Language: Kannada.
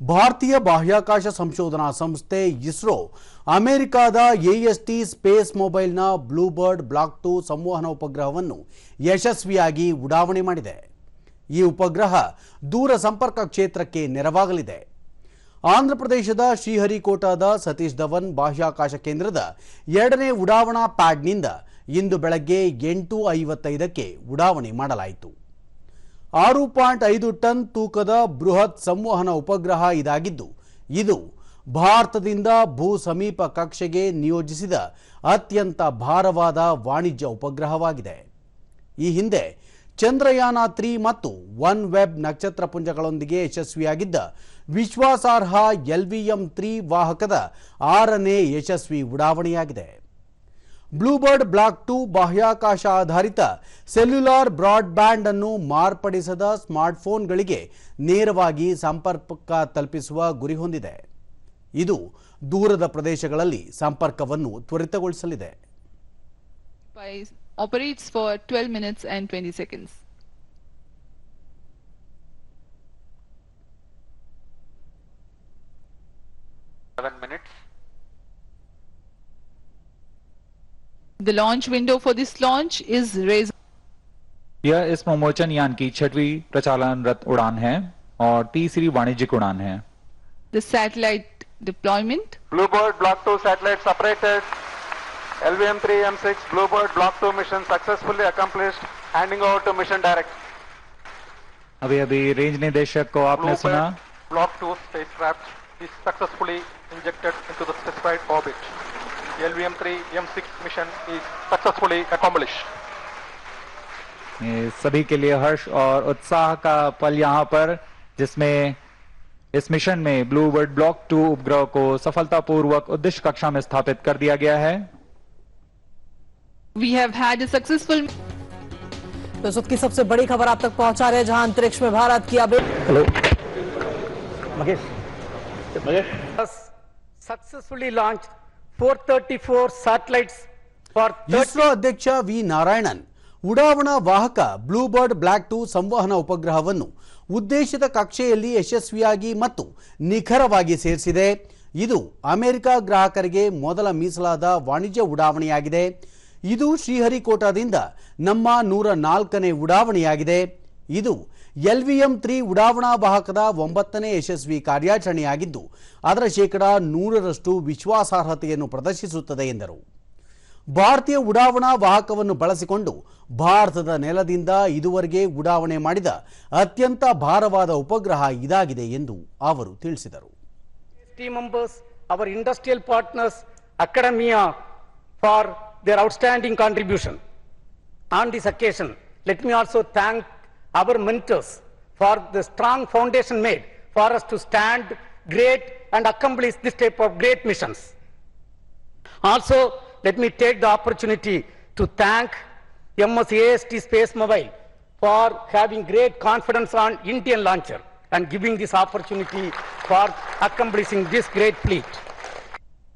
ಭಾರತೀಯ ಬಾಹ್ಯಾಕಾಶ ಸಂಶೋಧನಾ ಸಂಸ್ಥೆ ಇಸ್ರೋ ಅಮೆರಿಕದ AST ಸ್ಪೇಸ್ ಮೊಬೈಲ್ನ ಬ್ಲೂಬರ್ಡ್ ಬ್ಲಾಕ್ 2 ಸಂವಹನ ಉಪಗ್ರಹವನ್ನು ಯಶಸ್ವಿಯಾಗಿ ಉಡಾವಣೆ ಮಾಡಿದೆ. ಈ ಉಪಗ್ರಹ ದೂರ ಸಂಪರ್ಕ ಕ್ಷೇತ್ರಕ್ಕೆ ನೆರವಾಗಲಿದೆ. ಆಂಧ್ರಪ್ರದೇಶದ ಶ್ರೀಹರಿಕೋಟಾದ ಸತೀಶ್ ಧವನ್ ಬಾಹ್ಯಾಕಾಶ ಕೇಂದ್ರದ ಎರಡನೇ ಉಡಾವಣಾ ಪ್ಯಾಡ್ನಿಂದ ಇಂದು ಬೆಳಗ್ಗೆ 8:55ಕ್ಕೆ ಉಡಾವಣೆ ಮಾಡಲಾಯಿತು. 6.5 ಟನ್ ತೂಕದ ಬೃಹತ್ ಸಂವಹನ ಉಪಗ್ರಹ ಇದಾಗಿದ್ದು, ಇದು ಭಾರತದಿಂದ ಭೂ ಸಮೀಪ ಕಕ್ಷೆಗೆ ನಿಯೋಜಿಸಿದ ಅತ್ಯಂತ ಭಾರವಾದ ವಾಣಿಜ್ಯ ಉಪಗ್ರಹವಾಗಿದೆ. ಈ ಹಿಂದೆ ಚಂದ್ರಯಾನ 3 ಮತ್ತು ಒನ್ ವೆಬ್ ನಕ್ಷತ್ರ ಪುಂಜಗಳೊಂದಿಗೆ ಯಶಸ್ವಿಯಾಗಿದ್ದ ವಿಶ್ವಾಸಾರ್ಹ LVM-3 ವಾಹಕದ 6ನೇ ಯಶಸ್ವಿ ಉಡಾವಣೆಯಾಗಿದೆ. ಬ್ಲೂಬರ್ಡ್ ಬ್ಲಾಕ್ 2 ಬಾಹ್ಯಾಕಾಶ ಆಧಾರಿತ ಸೆಲ್ಯುಲಾರ್ ಬ್ರಾಡ್ಬ್ಯಾಂಡ್ ಅನ್ನು ಮಾರ್ಪಡಿಸದ ಸ್ಮಾರ್ಟ್ಫೋನ್ಗಳಿಗೆ ನೇರವಾಗಿ ಸಂಪರ್ಕ ತಲುಪಿಸುವ ಗುರಿ ಹೊಂದಿದೆ. ಇದು ದೂರದ ಪ್ರದೇಶಗಳಲ್ಲಿ ಸಂಪರ್ಕವನ್ನು ತ್ವರಿತಗೊಳಿಸಲಿದೆ. Operates for 12 minutes and 20 seconds. minutes. The launch window for this launch is raised. यह इस मोमोचन यान की 6वीं प्रचालनरत उड़ान है और तीसरी वाणिज्यिक उड़ान है. The satellite deployment. Bluebird Block 2 satellite separated. LVM-3 M6 Bluebird Block 2 mission successfully accomplished. Handing over to mission director. अभी रेंज निदेशक को आपने सुना. Block 2 spacecraft is successfully injected into the specified orbit. LVM-3 M6 mission is successfully accomplished. ये सभी के लिए हर्ष और उत्साह का पल यहाँ पर, जिसमें इस मिशन में ब्लूबर्ड ब्लॉक 2 उपग्रह को सफलतापूर्वक उद्देश्य कक्षा में स्थापित कर दिया गया है. We have had a successful. तो इस वक्त की सबसे बड़ी खबर आप तक पहुंचा रहे हैं, जहां अंतरिक्ष में भारत की अब hello Mahesh successfully launch 434 satellites for ISRO ಅಧ್ಯಕ್ಷ ವಿ ನಾರಾಯಣನ್ ಉಡಾವಣಾ ವಾಹಕ ಬ್ಲೂಬರ್ಡ್ ಬ್ಲಾಕ್ 2 ಸಂವಹನ ಉಪಗ್ರಹವನ್ನು ಉದ್ದೇಶಿತ ಕಕ್ಷೆಯಲ್ಲಿ ಯಶಸ್ವಿಯಾಗಿ ಮತ್ತು ನಿಖರವಾಗಿ ಸೇರಿಸಿದೆ. ಇದು ಅಮೆರಿಕ ಗ್ರಾಹಕರಿಗೆ ಮೊದಲ ಮೀಸಲಾದ ವಾಣಿಜ್ಯ ಉಡಾವಣೆಯಾಗಿದೆ. ಇದು ಶ್ರೀಹರಿಕೋಟಾದಿಂದ ನಮ್ಮ 104ನೇ ಉಡಾವಣೆಯಾಗಿದೆ. ಇದು LVM-3 ಉಡಾವಣಾ ವಾಹಕದ 9ನೇ ಯಶಸ್ವಿ ಕಾರ್ಯಾಚರಣೆಯಾಗಿದ್ದು, ಅದರ ಶೇಕಡ 100ರಷ್ಟು ವಿಶ್ವಾಸಾರ್ಹತೆಯನ್ನು ಪ್ರದರ್ಶಿಸುತ್ತದೆ ಎಂದರು. ಭಾರತೀಯ ಉಡಾವಣಾ ವಾಹಕವನ್ನು ಬಳಸಿಕೊಂಡು ಭಾರತದ ನೆಲದಿಂದ ಇದುವರೆಗೆ ಉಡಾವಣೆ ಮಾಡಿದ ಅತ್ಯಂತ ಭಾರವಾದ ಉಪಗ್ರಹ ಇದಾಗಿದೆ ಎಂದು ಅವರು ತಿಳಿಸಿದರು. team members, our industrial partners, academia for their outstanding contribution. On this occasion, let me also thank our mentors for the strong foundation made for us to stand great and accomplish this type of great missions. Also, let me take the opportunity to thank AST Space Mobile for having great confidence on Indian launcher and giving this opportunity for accomplishing this great feat.